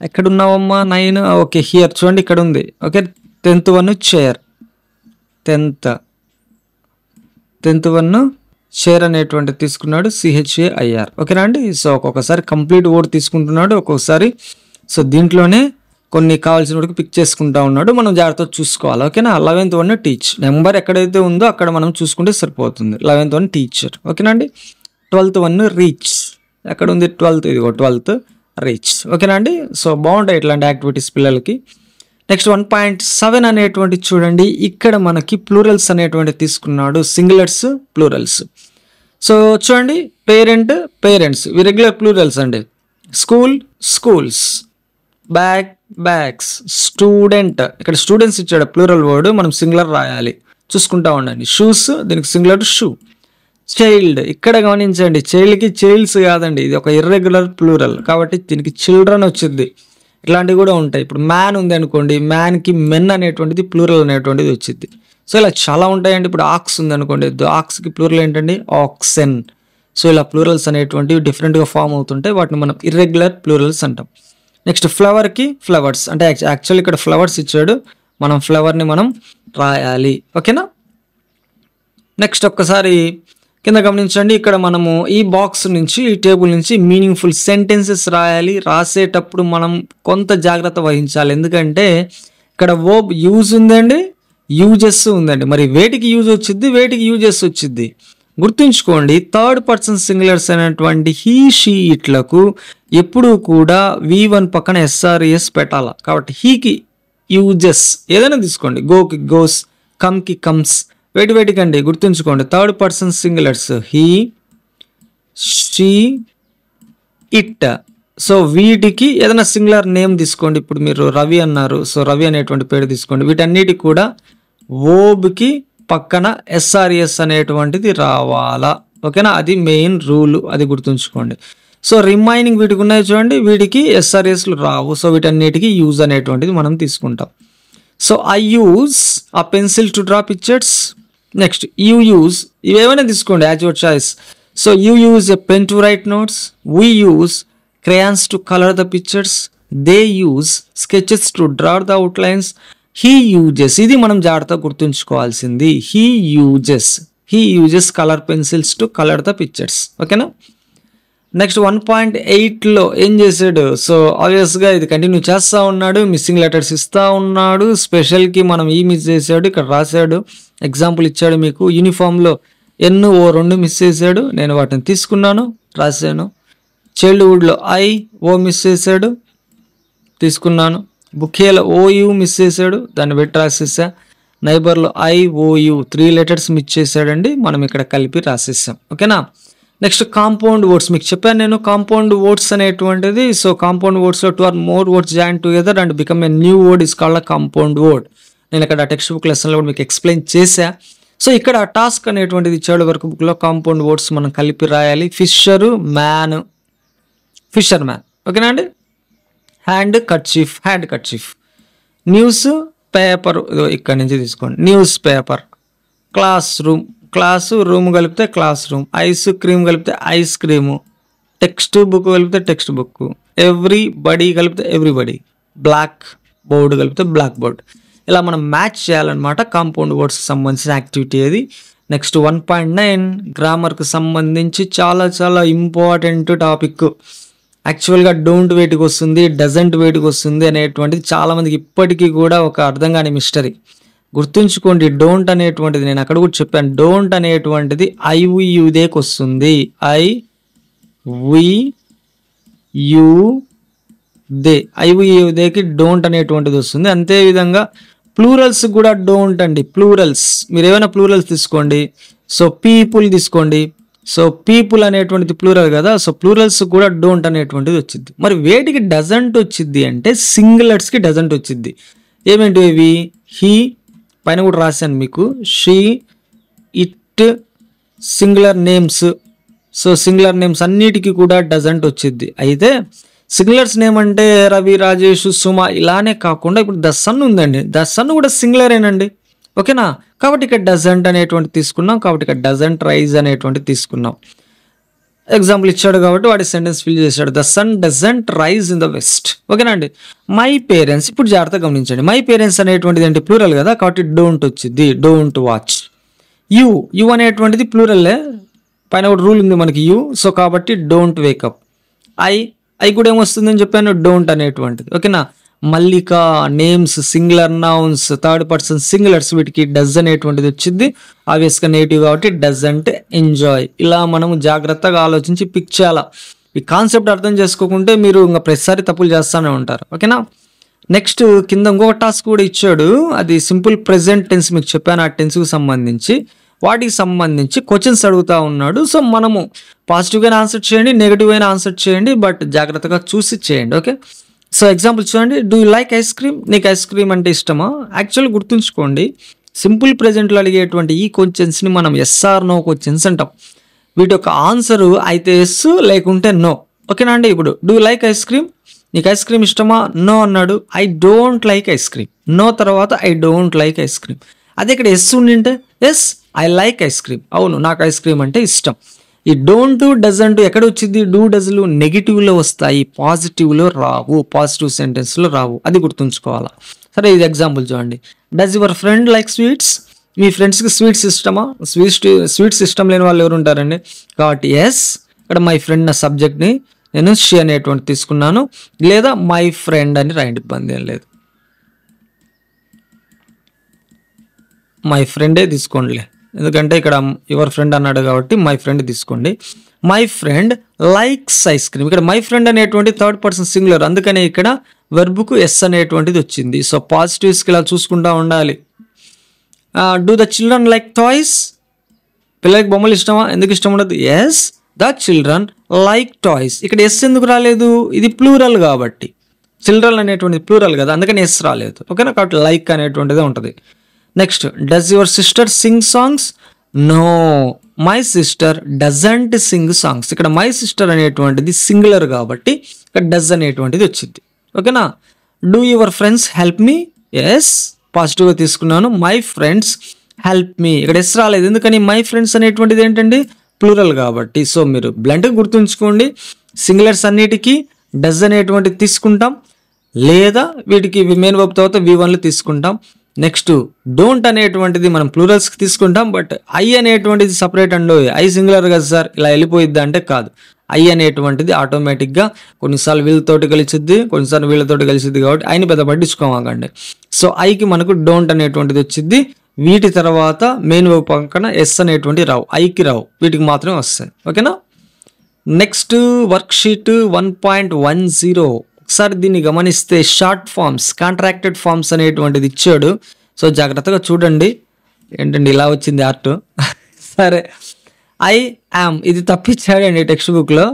ఎక్కడున్నావమ్మా 9, ఓకే హియర్, చూడండి ఇక్కడ ఉంది. Okay, 10th one chair, 10th 1 chair అనేటువంటి తీసుకున్నాడు, CHAIR. ఓకేనా అండి. సో ఒక్కొక్కసారి కంప్లీట్ వర్డ్ తీసుకుంటున్నాడు, ఒక్కొక్కసారి సో దీంట్లోనే కొన్ని కావాల్సిన వరకు పిక్ చేసుకుంటా ఉన్నాడు, మనం జాగ్రత్తగా చూసుకోవాలి. ఓకేనా, 11th వన్ టీచ్, నెంబర్ ఎక్కడైతే ఉందో అక్కడ మనం చూసుకుంటే సరిపోతుంది. 11th one teacher. ఓకేనా అండి. 12th వన్ రీచ్, ఎక్కడ ఉంది 12th, ఇదిగో 12th రీచ్. ఓకేనా అండి. సో బాగుంటాయి ఇట్లాంటి యాక్టివిటీస్ పిల్లలకి. నెక్స్ట్ 1.7 అనేటువంటి చూడండి, ఇక్కడ మనకి ప్లూరల్స్ అనేటువంటి తీసుకున్నాడు, సింగులర్స్ ప్లూరల్స్. సో చూడండి, పేరెంట్ పేరెంట్స్, ఇవి రెగ్యులర్ ప్లూరల్స్ అండి. School schools, bag bags, student, ఇక్కడ స్టూడెంట్స్ ఇచ్చాడు ప్లూరల్ వర్డ్, మనం సింగులర్ రాయాలి, చూసుకుంటా ఉండండి. షూస్, దీనికి సింగులర్ షూ. చైల్డ్, ఇక్కడ గమనించండి, చైల్డ్కి చైల్డ్స్ కాదండి, ఇది ఒక ఇర్రెగ్యులర్ ప్లూరల్ కాబట్టి దీనికి చిల్డ్రన్ వచ్చింది. ఇట్లాంటివి కూడా ఉంటాయి. ఇప్పుడు మ్యాన్ ఉంది అనుకోండి, మ్యాన్కి మెన్ అనేటువంటిది ప్లూరల్ అనేటువంటిది వచ్చింది. సో ఇలా చాలా ఉంటాయండి. ఇప్పుడు ఆక్స్ ఉంది అనుకోండి, ఆక్స్కి ప్లూరల్ ఏంటండి, ఆక్సెన్. సో ఇలా ప్లూరల్స్ అనేటువంటివి డిఫరెంట్గా ఫామ్ అవుతుంటాయి, వాటిని మనం ఇర్రెగ్యులర్ ప్లూరల్స్ అంటాం. నెక్స్ట్ ఫ్లవర్కి ఫ్లవర్స్, అంటే యాక్చువల్లీ ఇక్కడ ఫ్లవర్స్ ఇచ్చాడు, మనం ఫ్లవర్ని మనం రాయాలి. ఓకేనా. నెక్స్ట్ ఒక్కసారి కింద గమనించండి, ఇక్కడ మనము ఈ బాక్స్ నుంచి ఈ టేబుల్ నుంచి మీనింగ్ఫుల్ సెంటెన్సెస్ రాయాలి. రాసేటప్పుడు మనం కొంత జాగ్రత్త వహించాలి, ఎందుకంటే ఇక్కడ వర్బ్ యూజ్ ఉందండి, యూజెస్ ఉందండి. మరి వేటికి యూజ్ వచ్చింది, వేటికి యూజెస్ వచ్చింది గుర్తుంచుకోండి. థర్డ్ పర్సన్ సింగులర్స్ అనేటువంటి హీ షీ ఇట్లకు ఎప్పుడూ కూడా V1 పక్కన SRES పెట్టాలి. కాబట్టి హీకి యూజెస్ ఏదైనా తీసుకోండి, గోకి గోస్, కమ్కి కమ్స్, వేటికండి గుర్తుంచుకోండి. Third person singulars he she it. So వీటికి ఏదైనా సింగులర్ నేమ్ తీసుకోండి. ఇప్పుడు మీరు రవి అన్నారు, సో రవి అనేటువంటి పేరు తీసుకోండి. వీటన్నిటికి కూడా వర్బ్కి పక్కన SRES అనేటువంటిది రావాలా. ఓకేనా, అది మెయిన్ రూల్, అది గుర్తుంచుకోండి. సో రిమైనింగ్ వీటికి ఉన్నాయి చూడండి, వీటికి ఎస్ఆర్ఎస్లు రావు. సో వీటన్నిటికీ యూజ్ అనేటువంటిది మనం తీసుకుంటాం. So I use a pencil to draw pictures. Next you use, ఇవేమైనా తీసుకోండి as your choice. So you use a pen to write notes, we use crayons to color the pictures, they use sketches to draw the outlines, he uses, ఇది మనం జాగ్రత్తగా గుర్తుంచుకోవాల్సింది, he uses color pencils to color the pictures. ఓకేనా. నెక్స్ట్ 1.8లో ఏం చేశాడు? సో ఆబ్వియస్గా ఇది కంటిన్యూ చేస్తూ ఉన్నాడు, మిస్సింగ్ లెటర్స్ ఇస్తూ ఉన్నాడు. స్పెషల్కి మనం ఈ మిస్ చేశాడు, ఇక్కడ రాశాడు, ఎగ్జాంపుల్ ఇచ్చాడు మీకు. యూనిఫామ్లో N-O-2 మిస్ చేశాడు, నేను వాటిని తీసుకున్నాను రాశాను. చైల్డ్హుడ్లో ఓ మిస్ చేశాడు, తీసుకున్నాను. బుకేలో OU మిస్ చేశాడు, దాన్ని పెట్టి రాసేసా. నైబర్లో IOU 3 లెటర్స్ మిస్ చేశాడండి, మనం ఇక్కడ కలిపి రాసేసాం. ఓకేనా. నెక్స్ట్ కాంపౌండ్ వర్డ్స్, మీకు చెప్పాను నేను కాంపౌండ్ వర్డ్స్ అనేటువంటిది. సో కాంపౌండ్ వర్డ్స్లో 2 or more words join together and become a new word is called compound word. నేను ఇక్కడ టెక్స్ట్ బుక్ లెసన్లో కూడా మీకు ఎక్స్ప్లెయిన్ చేశా. సో ఇక్కడ టాస్క్ అనేటువంటిది ఇచ్చాడు వర్క్ బుక్లో, కాంపౌండ్ వర్డ్స్ మనం కలిపి రాయాలి. ఫిషర్మ్యాన్, ఓకేనా అండి. Hand kerchief. న్యూస్ పేపర్, ఇక్కడ నుంచి తీసుకోండి, న్యూస్ పేపర్. క్లాస్ రూమ్ కలిపితే క్లాస్ రూమ్. ఐస్ క్రీమ్ కలిపితే ఐస్ క్రీము. టెక్స్ట్ బుక్ కలిపితే టెక్స్ట్ బుక్. ఎవ్రీబడి కలిపితే ఎవ్రీబడి. బ్లాక్ బోర్డ్ కలిపితే బ్లాక్ బోర్డ్. ఇలా మనం మ్యాచ్ చేయాలన్నమాట కాంపౌండ్ వర్డ్స్కి సంబంధించిన యాక్టివిటీ అది. నెక్స్ట్ 1.9 గ్రామర్కి సంబంధించి చాలా చాలా ఇంపార్టెంట్ టాపిక్. యాక్చువల్గా డోంట్ వేటికి వస్తుంది, డజంట్ వేటికి వస్తుంది అనేటువంటిది చాలామందికి ఇప్పటికీ కూడా ఒక అర్థం కాని మిస్టరీ. గుర్తుంచుకోండి, డోంట్ అనేటువంటిది నేను అక్కడ కూడా చెప్పాను, డోంట్ అనేటువంటిది IVUదేకి వస్తుంది. IVUదేకి డోంట్ అనేటువంటిది వస్తుంది. అంతేవిధంగా ప్లూరల్స్ కూడా డోంట్ అండి. ప్లూరల్స్ మీరు ఏమైనా ప్లూరల్స్ తీసుకోండి. సో పీపుల్ తీసుకోండి. సో పీపుల్ అనేటువంటిది ప్లూరల్ కదా, సో ప్లూరల్స్ కూడా డోంట్ అనేటువంటిది వచ్చింది. మరి వేటికి డజంట్ వచ్చింది అంటే సింగులర్స్కి డజంట్ వచ్చింది. ఏమేంటి ఇవి? హీ, పైన కూడా రాశాను మీకు, she, it, singular names. So singular names అన్నిటికీ కూడా డజంట్ వచ్చింది. అయితే సింగులర్స్ నేమ్ అంటే రవి, రాజేష్, సుమ ఇలానే కాకుండా ఇప్పుడు ద సన్ ఉందండి, ద సన్ కూడా సింగులరేనండి. ఓకేనా. కాబట్టి ఇక్కడ డజంట్ అనేటువంటి తీసుకున్నాం, కాబట్టి ఇక్కడ డజంట్ రైజ్ అనేటువంటి తీసుకున్నాం. ఎగ్జాంపుల్ ఇచ్చాడు కాబట్టి వాడి సెంటెన్స్ ఫిల్ చేశాడు. The sun doesn't rise in the west. ఓకేనా అండి. మై పేరెంట్స్, ఇప్పుడు జాగ్రత్తగా గమనించండి, మై పేరెంట్స్ అనేటువంటిది ఏంటి? ప్లూరల్ కదా, కాబట్టి డోంట్ వచ్చింది. Don't watch. యు అనేటువంటిది ప్లూరల్లే, పైన ఒక రూల్ ఉంది మనకి యు. సో కాబట్టి డోంట్ వేకప్. ఐ కూడా ఏమొస్తుందని చెప్పాను, డోంట్ అనేటువంటిది. ఓకేనా. Mallika, names, singular nouns, third person singulars, వీటికి డజ్ అనేటువంటిది వచ్చింది. ఆబ్వియస్గా నేటివ్ కాబట్టి డజంట్ ఎంజాయ్. ఇలా మనం జాగ్రత్తగా ఆలోచించి పిక్ చేయాలా. ఈ కాన్సెప్ట్ అర్థం చేసుకోకుంటే మీరు ఇంకా ప్రతిసారి తప్పులు చేస్తూనే ఉంటారు. ఓకేనా. నెక్స్ట్ కింద ఇంకొక టాస్క్ కూడా ఇచ్చాడు, అది సింపుల్ ప్రెజెంట్ టెన్స్. మీకు చెప్పాను ఆ టెన్స్కి సంబంధించి, వాటికి సంబంధించి క్వశ్చన్స్ అడుగుతూ ఉన్నాడు. సో మనము పాజిటివ్గా ఆన్సర్ చేయండి, నెగిటివ్ అయినా ఆన్సర్ చేయండి, బట్ జాగ్రత్తగా చూసి చేయండి. ఓకే. సో ఎగ్జాంపుల్ చూడండి, do you like ice cream? నీకు ఐస్ క్రీమ్ అంటే ఇష్టమా? యాక్చువల్గా గుర్తుంచుకోండి, సింపుల్ ప్రెజెంట్లో అడిగేటువంటి ఈ క్వశ్చన్స్ని మనం SR నో క్వశ్చన్స్ అంటాం. వీటి యొక్క ఆన్సర్ అయితే ఎస్ లేకుంటే నో. ఓకేనా అండి. ఇప్పుడు do you like ice cream? నీకు ఐస్ క్రీమ్ ఇష్టమా? నో అన్నాడు. I don't like ice cream. No తర్వాత I don't like ice cream. అదే ఇక్కడ ఎస్ ఉండింటే yes I like ice cream, అవును నాకు ఐస్ క్రీమ్ అంటే ఇష్టం. ఈ డోంట్, డజంట్ ఎక్కడ వచ్చింది? డూ, డజ్లు నెగిటివ్లో వస్తాయి, పాజిటివ్లో రావు, పాజిటివ్ సెంటెన్స్లో రావు. అది గుర్తుంచుకోవాలా. సరే ఇది ఎగ్జాంపుల్ చూడండి. Does your friend like sweets? మీ ఫ్రెండ్స్కి స్వీట్స్ ఇష్టమా? స్వీట్స్ ఇష్టం లేని వాళ్ళు ఎవరు ఉంటారండి? కాబట్టి ఎస్, ఇక్కడ మై ఫ్రెండ్ నా సబ్జెక్ట్ని నేను షీ అనేటువంటి తీసుకున్నాను, లేదా మై ఫ్రెండ్ అని రాయండి, ఇబ్బంది ఏం లేదు. మై ఫ్రెండే తీసుకోండిలే, ఎందుకంటే ఇక్కడ యువర్ ఫ్రెండ్ అన్నాడు కాబట్టి మై ఫ్రెండ్ తీసుకోండి. My friend likes ice cream. ఇక్కడ మై ఫ్రెండ్ అనేటువంటి థర్డ్ పర్సన్ సింగులర్, అందుకనే ఇక్కడ వెర్బ్కు ఎస్ అనేటువంటిది వచ్చింది. సో పాజిటివ్స్కి ఇలా చూసుకుంటూ ఉండాలి. Do the children like toys? పిల్లలకి బొమ్మలు ఇష్టమా? ఎందుకు ఇష్టం ఉండదు? Yes the children like toys. ఇక్కడ ఎస్ ఎందుకు రాలేదు? ఇది ప్లూరల్ కాబట్టి, చిల్డ్రన్ అనేటువంటిది ప్లూరల్ కదా, అందుకని ఎస్ రాలేదు. ఓకేనా. కాబట్టి లైక్ అనేటువంటిదే ఉంటుంది. Next, does your sister sing songs? No. My sister doesn't sing songs. ఇక్కడ మై సిస్టర్ అనేటువంటిది సింగులర్ కాబట్టి ఇక్కడ డజ్ అనేటువంటిది వచ్చింది. ఓకేనా. Do your friends help me? Yes, పాజిటివ్గా తీసుకున్నాను. మై ఫ్రెండ్స్ హెల్ప్ మీ, ఇక్కడ ఎస్ రాలేదు. ఎందుకని? మై ఫ్రెండ్స్ అనేటువంటిది ఏంటండి? ప్లూరల్ కాబట్టి. సో మీరు బ్లంట్గా గుర్తుంచుకోండి, సింగులర్స్ అన్నిటికీ డజ్ అనేటువంటిది తీసుకుంటాం, లేదా వీటికి మెయిన్ వర్బ్ తర్వాత V1లు తీసుకుంటాం. నెక్స్ట్ డోంట్ అనేటువంటిది మనం ప్లూరల్స్కి తీసుకుంటాం, బట్ ఐ అనేటువంటిది సపరేట్ అండ్ ఐ సింగులర్ కదా సార్ ఇలా వెళ్ళిపోయిద్ది అంటే కాదు. ఐ అనేటువంటిది ఆటోమేటిక్గా కొన్నిసార్లు వీళ్ళతోటి కలిసిద్ది, కొన్నిసార్లు వీళ్ళతోటి కలిసిద్ది కాబట్టి ఐని పెద్ద పట్టించుకోమాకండి. సో ఐకి మనకు డోంట్ అనేటువంటిది వచ్చింది. వీటి తర్వాత మెయిన్ వర్బ్ పక్కన ఎస్ అనేటువంటి రావు, ఐకి రావు, వీటికి మాత్రమే వస్తాయి. ఓకేనా. Next worksheet 1.10. ఒకసారి దీన్ని గమనిస్తే షార్ట్ ఫామ్స్, కాంట్రాక్టెడ్ ఫామ్స్ అనేటువంటిది ఇచ్చాడు. సో జాగ్రత్తగా చూడండి. ఏంటండి ఇలా వచ్చింది ఆర్ట్. సరే, ఐ యామ్ ఇది తప్పించాడండి టెక్స్ట్ బుక్లో,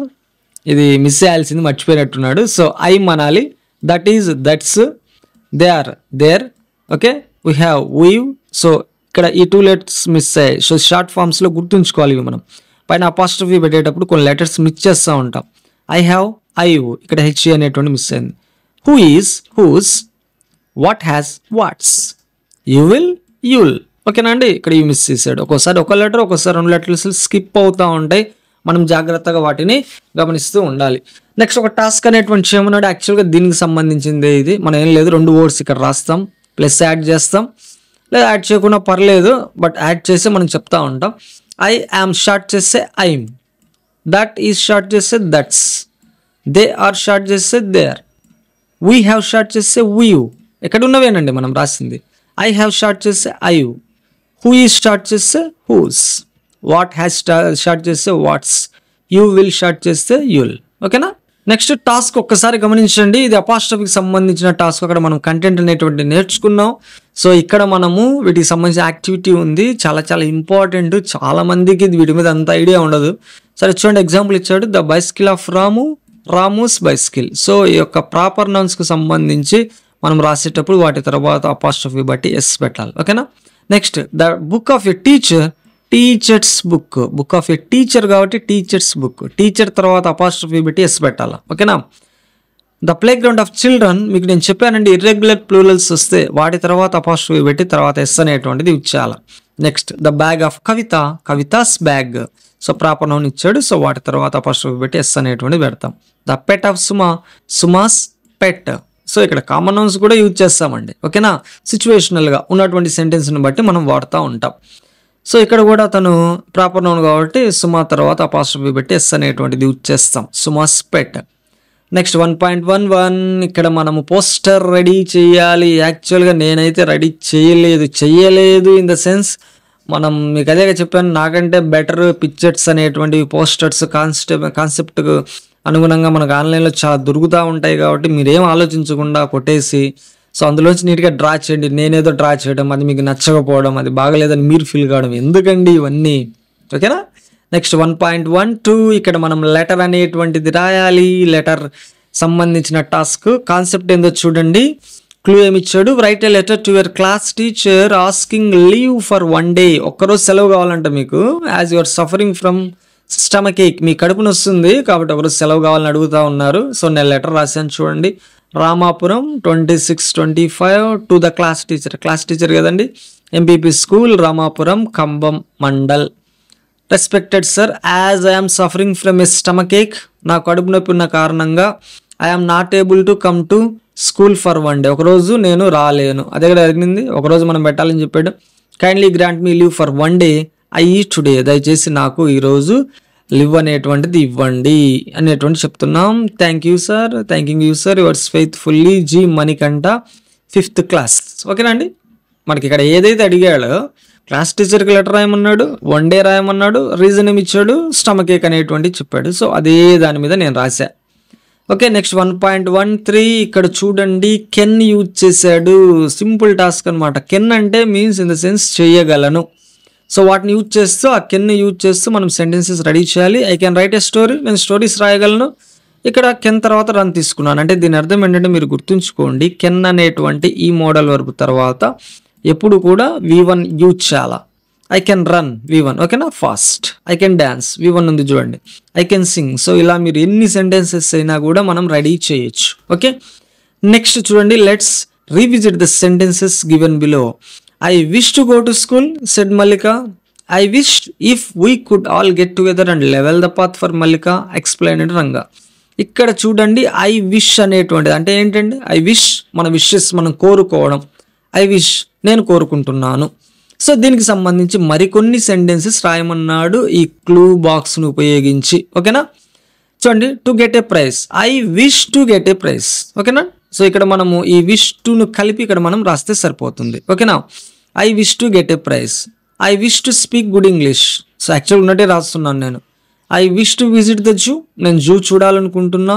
ఇది మిస్ అయ్యాల్సింది, మర్చిపోయినట్టున్నాడు. సో ఐ అనాలి, that is that's, they are they're. Okay, we have we've. So ఇక్కడ ఈ 2 లెటర్స్ మిస్ అయ్యాయి. సో షార్ట్ ఫామ్స్లో గుర్తుంచుకోవాలి ఇవి. మనం పైన అపాస్ట్రఫీ పెట్టేటప్పుడు కొన్ని లెటర్స్ మిస్ చేస్తూ ఉంటాం. ఐ హ్యావ్, ఐవ్, ఇక్కడ హెచ్ అనేటువంటి మిస్ అయింది. Who is, who's, what has, what's, you will, you'll. ఓకేనా అండి. ఇక్కడ ఇవి మిస్ చేశాడు. ఒక్కోసారి ఒక లెటర్, ఒక్కోసారి 2 లెటర్స్ స్కిప్ అవుతూ ఉంటాయి. మనం జాగ్రత్తగా వాటిని గమనిస్తూ ఉండాలి. నెక్స్ట్ ఒక టాస్క్ అనేటువంటి చేయమన్నాడు. యాక్చువల్గా దీనికి సంబంధించింది ఇది. మనం ఏం లేదు, 2 వర్డ్స్ ఇక్కడ రాస్తాం, ప్లస్ యాడ్ చేస్తాం, లేదా యాడ్ చేయకుండా పర్లేదు, బట్ యాడ్ చేస్తే మనం చెప్తా ఉంటాం. ఐ యామ్ షార్ట్ చేస్తే ఐమ్, దట్ ఈజ్ షార్ట్ చేస్తే దట్స్, దే ఆర్ షార్ట్ చేస్తే they are, we have short చేస్తే వీవ్. ఎక్కడ ఉన్నవేనండి మనం రాసింది. ఐ హ్యావ్ షార్ట్ చేస్తే ఐవ్, హూ ఈజ్ షార్ట్ చేస్తే హూస్, వాట్ హ్యాస్ షార్ట్ చేస్తే వాట్స్, యూ విల్ షార్ట్ చేస్తే యుల్. ఓకేనా. నెక్స్ట్ టాస్క్ ఒక్కసారి గమనించండి. ఇది అపాస్ట్రఫీకి సంబంధించిన టాస్క్. అక్కడ మనం కంటెంట్ అనేటువంటి నేర్చుకున్నాం. సో ఇక్కడ మనము వీటికి సంబంధించిన యాక్టివిటీ ఉంది, చాలా చాలా ఇంపార్టెంట్. చాలా మందికి వీటి మీద అంత ఐడియా ఉండదు. సరే చూడండి, ఎగ్జాంపుల్ ఇచ్చాడు, the bicycle of Ramu, Ramu's bicycle. So ఈ యొక్క ప్రాపర్ నౌన్స్కి సంబంధించి మనం రాసేటప్పుడు వాటి తర్వాత అపాస్ట్రఫీ బట్టి ఎస్ పెట్టాలి. ఓకేనా. Next the book of a teacher, teachers book, book of a teacher కాబట్టి టీచర్స్ బుక్, టీచర్ తర్వాత అపాస్ట్రఫీ పెట్టి ఎస్ పెట్టాలా. ఓకేనా. The play ground of children, మీకు నేను చెప్పానండి ఇర్రెగ్యులర్ ప్లూరల్స్ వస్తే వాటి తర్వాత అపాస్ట్రఫీ పెట్టి తర్వాత ఎస్ అనేటువంటిది ఇచ్చేయాలి. Next the bag of Kavitha, Kavitha's bag. So proper noun ఇచ్చాడు, సో వాటి తర్వాత అపాస్ట్రఫీ పెట్టి ఎస్ అనేటువంటిది పెడతాం. The pet of Suma, సుమాస్ pet. So ఇక్కడ కామన్ నౌన్స్ కూడా యూజ్ చేస్తామండి. ఓకేనా. సిచ్యువేషనల్గా ఉన్నటువంటి సెంటెన్స్ని బట్టి మనం వాడుతూ ఉంటాం. సో ఇక్కడ కూడా తను ప్రాపర్ నౌన్ కాబట్టి సుమా తర్వాత అపాస్ట్రఫీ పెట్టి ఎస్ అనేటువంటిది యూజ్ చేస్తాం, సుమాస్ పెట్. నెక్స్ట్ 1.11, ఇక్కడ మనము పోస్టర్ రెడీ చేయాలి. యాక్చువల్గా నేనైతే రెడీ చేయలేదు ఇన్ ద సెన్స్, మనం మీకు అదేగా చెప్పాను, నాకంటే బెటర్ పిక్చర్స్ అనేటువంటివి పోస్టర్స్ కాన్సెప్ట్కు అనుగుణంగా మనకు ఆన్లైన్లో చాలా దొరుకుతూ ఉంటాయి కాబట్టి మీరేం ఆలోచించకుండా కొట్టేసి సో అందులోంచి నీట్గా డ్రా చేయండి. నేనేదో డ్రా చేయడం, అది మీకు నచ్చకపోవడం, అది బాగలేదని మీరు ఫీల్ కావడం ఎందుకండి ఇవన్నీ. ఓకేనా. నెక్స్ట్ 1.12, ఇక్కడ మనం లెటర్ అనేటువంటిది రాయాలి. లెటర్ సంబంధించిన టాస్క్ కాన్సెప్ట్ ఏందో చూడండి. క్లూ ఏమి ఇచ్చాడు, write a letter to your class teacher asking leave for 1 day. ఒక్కరోజు సెలవు కావాలంట మీకు, as your suffering from stomach ache, మీ కడుపు నొస్తుంది కాబట్టి ఒకరోజు సెలవు కావాలని అడుగుతూ ఉన్నారు. సో నేను లెటర్ రాశాను చూడండి. Ramapuram 26/25 to the class teacher, class teacher కదండి, MPP school Ramapuram Kambam mandal. Respected sir, as I'm suffering from a stomach ache, నా కడుపు నొప్పి ఉన్న కారణంగా I'm not able to come to school for 1 day, ఒకరోజు నేను రాలేను. అదే కదా అడిగింది, ఒకరోజు మనం పెట్టాలని చెప్పాడు. Kindly grant me leave for 1 day I today, దయచేసి నాకు ఈరోజు లివ్ అనేటువంటిది ఇవ్వండి అనేటువంటి చెప్తున్నాం. Thank you sir, thanking you sir, yours faithfully G Manikanta 5th class. ఓకేనా అండి. మనకి ఇక్కడ ఏదైతే అడిగాడో క్లాస్ టీచర్కి లెటర్ రాయమన్నాడు, 1 day రాయమన్నాడు, రీజన్ ఏమి ఇచ్చాడు, స్టమక్ ఏక్ అనేటువంటి చెప్పాడు. సో అదే దాని మీద నేను రాశా. ఓకే. నెక్స్ట్ 1.13, ఇక్కడ చూడండి కెన్ యూజ్ చేశాడు. సింపుల్ టాస్క్ అనమాట. కెన్ అంటే మీన్స్ ఇన్ ద సెన్స్ చేయగలను. సో వాటిని యూజ్ చేస్తూ, ఆ కెన్ని యూజ్ చేస్తూ మనం సెంటెన్సెస్ రెడీ చేయాలి. I can write A story, నేను స్టోరీస్ రాయగలను. ఇక్కడ కెన్ తర్వాత రన్ తీసుకున్నాను. అంటే దీని అర్థం ఏంటంటే మీరు గుర్తుంచుకోండి, కెన్ అనేటువంటి ఈ మోడల్ వర్బ్ తర్వాత ఎప్పుడు కూడా V1 యూజ్ చేయాలా. ఐ కెన్ రన్ V1 ఓకేనా, fast. I can dance V1 ఉంది చూడండి. I can sing. సో ఇలా మీరు ఎన్ని సెంటెన్సెస్ అయినా కూడా మనం రెడీ చేయొచ్చు. ఓకే, నెక్స్ట్ చూడండి, let's revisit the sentences given below. I wish to go to school said Mallika. I wish if we could all get together and level the path for Mallika explained Ranga. ఇక్కడ చూడండి, ఐ విష్ అనేటువంటిది అంటే ఏంటండి, ఐ విష్ మన విషెస్ మనం కోరుకోవడం. ఐ విష్ నేను కోరుకుంటున్నాను. సో దీనికి సంబంధించి మరికొన్ని సెంటెన్సెస్ రాయమన్నాడు ఈ క్లూ బాక్స్ను ఉపయోగించి. ఓకేనా, చూడండి, to get a prize. I wish to get a prize. ఓకేనా, సో ఇక్కడ మనము ఈ విష్ టును కలిపి ఇక్కడ మనం రాస్తే సరిపోతుంది. ఓకేనా, I wish to get a prize. I wish to speak good English. So యాక్చువల్గా ఉన్నట్టే రాస్తున్నాను నేను. I wish to visit the zoo. నేను జూ చూడాలనుకుంటున్నా.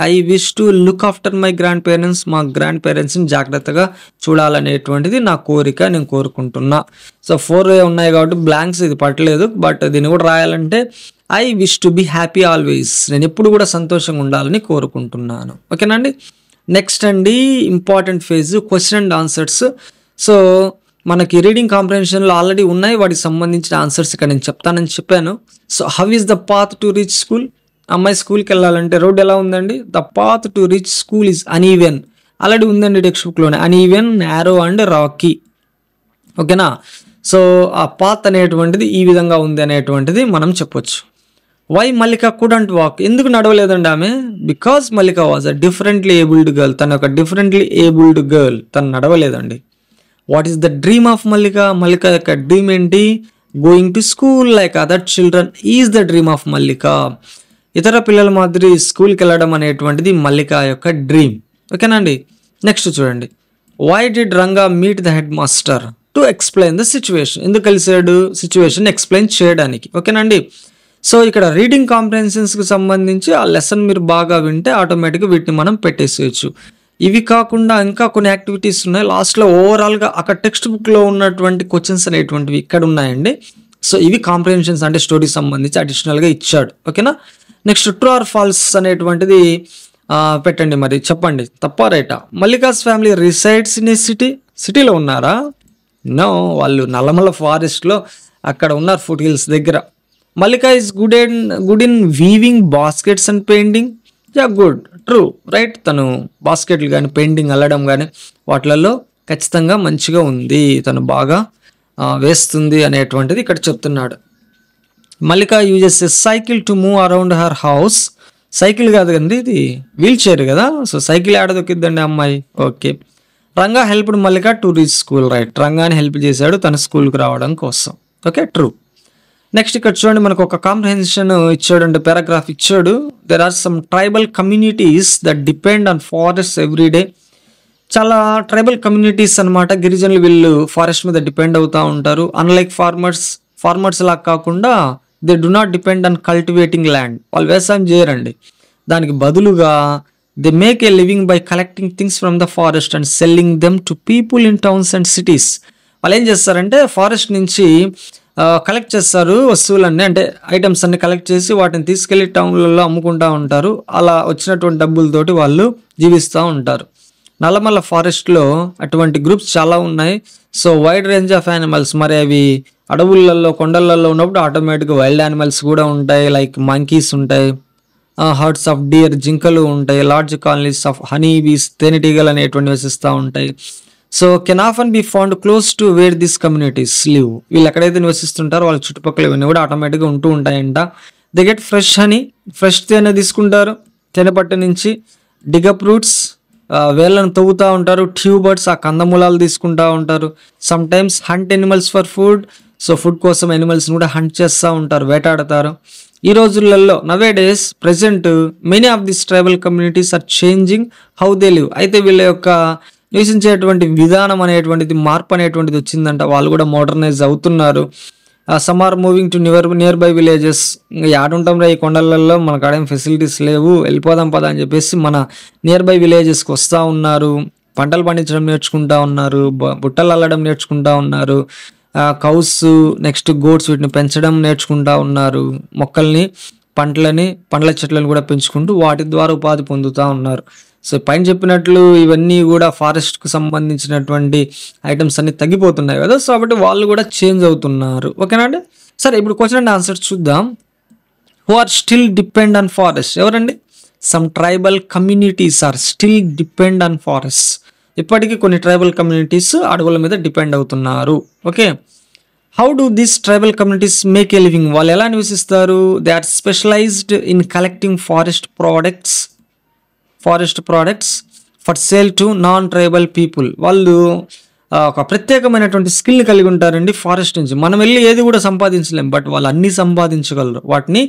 I wish to look after my grandparents. మా గ్రాండ్ పేరెంట్స్ని జాగ్రత్తగా చూడాలనేటువంటిది నా కోరిక, నేను కోరుకుంటున్నా. సో 4 ఉన్నాయి కాబట్టి బ్లాంక్స్ ఇది పట్టలేదు. బట్ దీన్ని కూడా రాయాలంటే I wish to be happy always. నేను ఎప్పుడు కూడా సంతోషంగా ఉండాలని కోరుకుంటున్నాను. ఓకేనా అండి. నెక్స్ట్ అండి, important phase question and answers. So మనకి రీడింగ్ కాంప్రహెన్షన్లో ఆల్రెడీ ఉన్నాయి, వాటికి సంబంధించిన ఆన్సర్స్ ఇక్కడ నేను చెప్తానని చెప్పాను. So how is the path to reach school. అమ్మాయి స్కూల్కి వెళ్ళాలంటే రోడ్ ఎలా ఉందండి, the path to reach school is uneven. ఆల్రెడీ ఉందండి టెక్స్ట్ బుక్లోనే, అన్ఈవెన్, నారో అండ్ రాకీ. ఓకేనా, సో ఆ పాత్ అనేటువంటిది ఈ విధంగా ఉంది అనేటువంటిది మనం చెప్పొచ్చు. Why Mallika couldn't walk. ఎందుకు నడవలేదండి ఆమె, because Mallika was a differently abled girl. తను ఒక డిఫరెంట్లీ ఏబుల్డ్ గర్ల్, తను నడవలేదండి. What is the dream of Mallika. Mallika యొక్క డ్రీమ్ ఏంటి, going to school like other children is the dream of Mallika. ఇతర పిల్లల మాదిరి స్కూల్కి వెళ్ళడం అనేటువంటిది మల్లిక యొక్క డ్రీమ్. ఓకేనా అండి. నెక్స్ట్ చూడండి, why did Ranga meet the headmaster to explain the situation. ఎందుకు కలిసాడు, సిచ్యువేషన్ ఎక్స్ప్లెయిన్ చేయడానికి. ఓకేనండి. సో ఇక్కడ రీడింగ్ కాంప్రహెన్షన్స్కి సంబంధించి ఆ లెసన్ మీరు బాగా వింటే ఆటోమేటిక్గా వీటిని మనం పెట్టేసేయచ్చు. ఇవి కాకుండా ఇంకా కొన్ని యాక్టివిటీస్ ఉన్నాయి. లాస్ట్లో ఓవరాల్గా అక్కడ టెక్స్ట్ బుక్లో ఉన్నటువంటి క్వశ్చన్స్ అనేటువంటివి ఇక్కడ ఉన్నాయండి. సో ఇవి కాంప్రహెన్షన్స్ అంటే స్టోరీకి సంబంధించి అడిషనల్గా ఇచ్చాడు. ఓకేనా. నెక్స్ట్ ట్రూ ఆర్ ఫాల్స్ అనేటువంటిది పెట్టండి, మరి చెప్పండి తప్పా రైటా. Mallika's family resides in a city. సిటీలో ఉన్నారా, నో, వాళ్ళు నల్లమల్ల ఫారెస్ట్లో అక్కడ ఉన్నారు, ఫుట్ హిల్స్ దగ్గర. Mallika is good in weaving baskets and painting. Yeah good, true, right. తను బాస్కెట్లు కానీ పెయింటింగ్ అల్లడం కానీ వాటిలలో ఖచ్చితంగా మంచిగా ఉంది, తను బాగా వేస్తుంది అనేటువంటిది ఇక్కడ చెప్తున్నాడు. Mallika uses a cycle to move around her house. Cycle కాదు కండి, ఇది వీల్ చైర్ కదా. సో సైకిల్ ఆడ దొక్కిద్దండి అమ్మాయి. Okay. Ranga helped Mallika to reach school. Right, రంగాని హెల్ప్ చేశాడు తన స్కూల్కి రావడం కోసం. Okay, true. నెక్స్ట్ ఇక్కడ చూడండి, మనకు ఒక కాంప్రహెన్షన్ ఇచ్చాడు అంటే పారాగ్రాఫ్ ఇచ్చాడు. There are some tribal communities that depend on forest every day. చాలా ట్రైబల్ కమ్యూనిటీస్ అనమాట, గిరిజనులు, వీళ్ళు ఫారెస్ట్ మీద డిపెండ్ అవుతూ ఉంటారు. అన్లైక్ ఫార్మర్స్ లాగా కాకుండా they do not depend on cultivating land. వాళ్ళు వ్యవసాయం చేయరండి. దానికి బదులుగా they make a living by collecting things from the forest and selling them to people in towns and cities. వాళ్ళు ఏం చేస్తారంటే ఫారెస్ట్ నుంచి కలెక్ట్ చేస్తారు వస్తువులన్నీ, అంటే ఐటమ్స్ అన్ని కలెక్ట్ చేసి వాటిని తీసుకెళ్లి టౌన్లలో అమ్ముకుంటూ ఉంటారు. అలా వచ్చినటువంటి డబ్బులతోటి వాళ్ళు జీవిస్తూ ఉంటారు. నల్లమల్ల ఫారెస్ట్లో అటువంటి గ్రూప్స్ చాలా ఉన్నాయి. So wide range of animals, మరి అవి అడవులలో కొండలలో ఉన్నప్పుడు ఆటోమేటిక్గా వైల్డ్ యానిమల్స్ కూడా ఉంటాయి. లైక్ మంకీస్ ఉంటాయి, హర్డ్స్ ఆఫ్ డియర్, జింకలు ఉంటాయి, లార్జ్ కాలనీస్ ఆఫ్ హనీ బీస్, తేనెటీగలు అనేటువంటి నివసిస్తూ ఉంటాయి. So can often be found close to where this communities live. వీళ్ళు ఎక్కడైతే నివసిస్తుంటారో వాళ్ళ చుట్టుపక్కల ఇవన్నీ కూడా ఆటోమేటిక్గా ఉంటూ ఉంటాయంట. They get fresh honey, fresh తేనె తీసుకుంటారు తేనెపట్టు నుంచి. డిగప్ రూట్స్, వేళ్ళను తవ్వుతూ ఉంటారు. ట్యూబర్స్, ఆ కందమూలాలు తీసుకుంటూ ఉంటారు. Sometimes hunt animals for food. So food కోసం ఎనిమల్స్ని కూడా హంట్ చేస్తూ ఉంటారు, వేటాడతారు. ఈ రోజులలో nowadays present many of this tribal communities are changing how they live. అయితే వీళ్ళ యొక్క నివసించేటువంటి విధానం అనేటువంటిది, మార్పు అనేటువంటిది వచ్చిందంట. వాళ్ళు కూడా మోడర్నైజ్ అవుతున్నారు. Some are moving to near by villages. ఆడుంటాం రా ఈ కొండలలో, మనకు ఆడేం ఫెసిలిటీస్ లేవు, వెళ్ళిపోదాం పదా అని చెప్పేసి మన నియర్ బై విలేజెస్కి వస్తూ ఉన్నారు. పంటలు పండించడం నేర్చుకుంటా ఉన్నారు, బుట్టలు అల్లడం నేర్చుకుంటా ఉన్నారు, కౌస్, నెక్స్ట్ గోడ్స్, వీటిని పెంచడం నేర్చుకుంటా ఉన్నారు. మొక్కల్ని, పండ్ల చెట్లను కూడా పెంచుకుంటూ వాటి ద్వారా ఉపాధి పొందుతూ ఉన్నారు. సో పైన చెప్పినట్లు ఇవన్నీ కూడా ఫారెస్ట్కు సంబంధించినటువంటి ఐటమ్స్ అన్ని తగ్గిపోతున్నాయి కదా, సో కాబట్టి వాళ్ళు కూడా చేంజ్ అవుతున్నారు. ఓకేనా అండి. సరే ఇప్పుడు క్వశ్చన్ అండ్ ఆన్సర్ చూద్దాం. Who are still depend on forest? ఎవరండి? Some tribal communities are still depend on forest. ఇప్పటికీ కొన్ని ట్రైబల్ కమ్యూనిటీస్ అడవుల మీద డిపెండ్ అవుతున్నారు. Okay, how do these tribal communities make a living? వాళ్ళు ఎలా నివసిస్తారు? They are specialized in collecting forest products for sale to non tribal people. వాళ్ళు ఒక ప్రత్యేకమైనటువంటి స్కిల్ కలిగి ఉంటారండి ఫారెస్ట్ నుంచి. మనం వెళ్ళి ఏది కూడా సంపాదించలేం, బట్ వాళ్ళు అన్నీ సంపాదించగలరు. వాటిని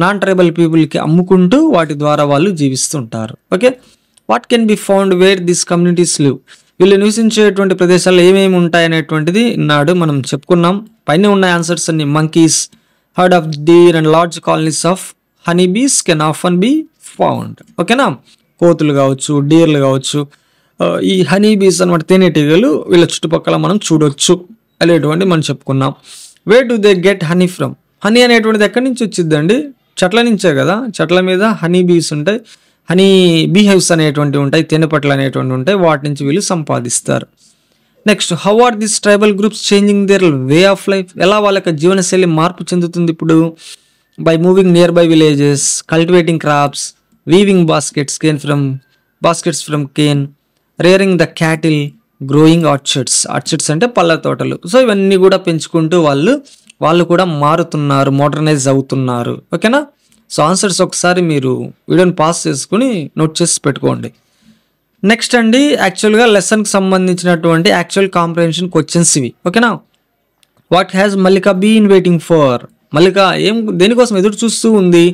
నాన్ ట్రైబల్ పీపుల్కి అమ్ముకుంటూ వాటి ద్వారా వాళ్ళు జీవిస్తుంటారు. Okay, what can be found where this communities live? వీళ్ళు నివసించేటువంటి ప్రదేశాల్లో ఏమేమి ఉంటాయనేటువంటిది నాడు మనం చెప్పుకున్నాం. పైన ఉన్న ఆన్సర్స్ అన్ని monkeys, herd of deer and large colonies of honey bees can often be found. ఓకేనా, కోతులు కావచ్చు, డీర్లు కావచ్చు, ఈ హనీ బీస్ అనమాట తేనెటీగలు వీళ్ళ చుట్టుపక్కల మనం చూడొచ్చు అనేటువంటి మనం చెప్పుకున్నాం. Wear do they get honey from? Honey అనేటువంటిది ఎక్కడి నుంచి వచ్చిందండి? చెట్ల నుంచే కదా. చెట్ల మీద హనీ బీస్ ఉంటాయి, హనీ బీహైవ్స్ అనేటువంటివి ఉంటాయి, తేనెపట్లు అనేటువంటివి ఉంటాయి, వాటి నుంచి వీళ్ళు సంపాదిస్తారు. Next, how are this tribal groups changing their way of life? ఎలా వాళ్ళ యొక్క జీవనశైలి మార్పు చెందుతుంది ఇప్పుడు? By moving near by villages, cultivating crops, weaving baskets from cane, rearing the cattle, growing orchards అంటే పళ్ళ తోటలు. సో ఇవన్నీ కూడా పెంచుకుంటూ వాళ్ళు కూడా మారుతున్నారు, మోడర్నైజ్ అవుతున్నారు. ఓకేనా. సో ఆన్సర్స్ ఒకసారి మీరు వీడియోని పాస్ చేసుకుని నోట్ చేసి పెట్టుకోండి. నెక్స్ట్ అండి, యాక్చువల్గా లెసన్కి సంబంధించినటువంటి యాక్చువల్ కాంప్రహెన్షన్ క్వశ్చన్స్ ఇవి. ఓకేనా. What has Mallika been waiting for? Mallika దేనికోసం ఎదురు చూస్తూ ఉంది?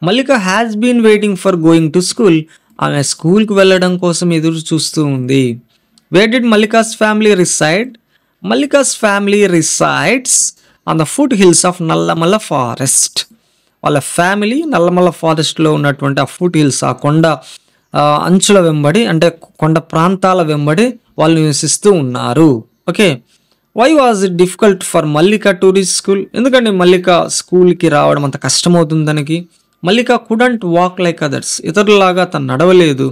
Mallika has been waiting for going to school. ఆమె స్కూల్కి వెళ్ళడం కోసం ఎదురు చూస్తూ ఉంది. Where did Mallika's family reside? Mallika's family resides on the foothills of Nallamala forest. వాళ్ళ ఫ్యామిలీ నల్లమల్ల ఫారెస్ట్లో ఉన్నటువంటి ఆ ఫుట్ హిల్స్, ఆ కొండ అంచుల వెంబడి, అంటే కొండ ప్రాంతాల వెంబడి వాళ్ళు నివసిస్తూ ఉన్నారు. Okay, why was it difficult for Mallika to reach school? ఎందుకంటే మల్లిక స్కూల్కి రావడం అంత కష్టమవుతుంది తనకి. Mallika couldn't walk like others, ఇతరులాగా తను నడవలేదు.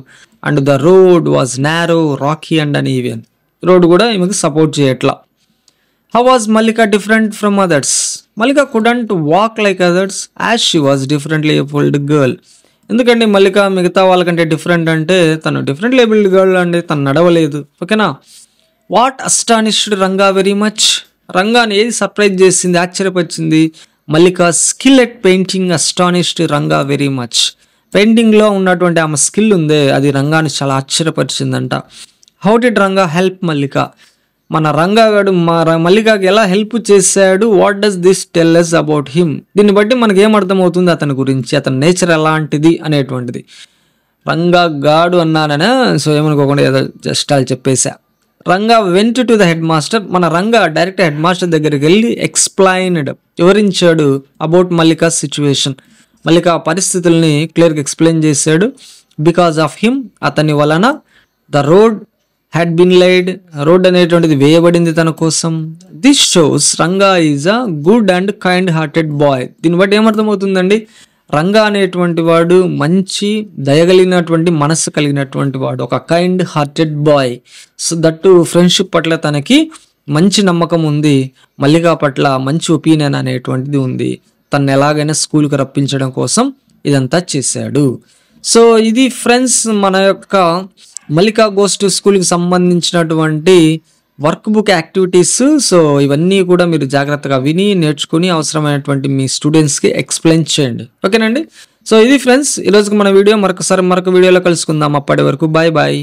And the road was narrow, rocky and uneven. Road కూడా ఈమెకు సపోర్ట్ చేయట్లా. How was Mallika different from others? Mallika couldn't walk like others as she was differently abled girl. ఎందుకంటే మల్లిక మిగతా వాళ్ళకంటే డిఫరెంట్ అంటే తను డిఫరెంట్లీ ఏబుల్డ్ గర్ల్ అండి, తను నడవలేదు. ఓకేనా. What astonished Ranga very much? రంగాని ఏది సర్ప్రైజ్ చేసింది, ఆశ్చర్యపరిచింది? Mallika skill at painting astonished Ranga very much. పెయింటింగ్లో ఉన్నటువంటి ఆమె స్కిల్ ఉందే, అది రంగాని చాలా ఆశ్చర్యపరిచిందంట. How did Ranga help Mallika? మన రంగాగాడు మల్లికకి ఎలా హెల్ప్ చేశాడు? What does this tell us about him? దీన్ని బట్టి మనకి ఏమర్థమవుతుంది అతని గురించి, అతని నేచర్ ఎలాంటిది అనేటువంటిది. రంగాగాడు అన్నాననే, సో ఏమనుకోకుండా ఏదో జస్ట్ అది చెప్పేశా. Ranga went to the headmaster. మన రంగా డైరెక్ట్ హెడ్ మాస్టర్ దగ్గరికి వెళ్ళి ఎక్స్ప్లెయిన్డ్, వివరించాడు అబౌట్ మల్లికా సిచ్యువేషన్. మల్లిక పరిస్థితుల్ని క్లియర్గా ఎక్స్ప్లెయిన్ చేశాడు. బికాస్ ఆఫ్ హిమ్, అతని వలన, the road had been laid, road అనేటువంటిది వేయబడింది తన కోసం. This shows Ranga is a good and kind hearted boy. దీన్ని బట్టి ఏమర్థమవుతుందండి? రంగా అనేటువంటి వాడు మంచి దయగలిగినటువంటి మనస్సు కలిగినటువంటి వాడు, ఒక kind hearted boy. So that friendship పట్ల తనకి మంచి నమ్మకం ఉంది, మల్లిక పట్ల మంచి ఒపీనియన్ అనేటువంటిది ఉంది. తను ఎలాగైనా స్కూల్కి రప్పించడం కోసం ఇదంతా చేశాడు. సో ఇది ఫ్రెండ్స్ మన యొక్క మల్లిక గోస్ టు స్కూల్కి సంబంధించినటువంటి వర్క్ బుక్ యాక్టివిటీస్. సో ఇవన్నీ కూడా మీరు జాగ్రత్తగా విని నేర్చుకుని అవసరమైనటువంటి మీ స్టూడెంట్స్కి ఎక్స్ప్లెయిన్ చేయండి. ఓకేనండి. సో ఇది ఫ్రెండ్స్ ఈరోజుకి మన వీడియో. మరొక వీడియోలో కలుసుకుందాం. అప్పటి వరకు బాయ్ బాయ్.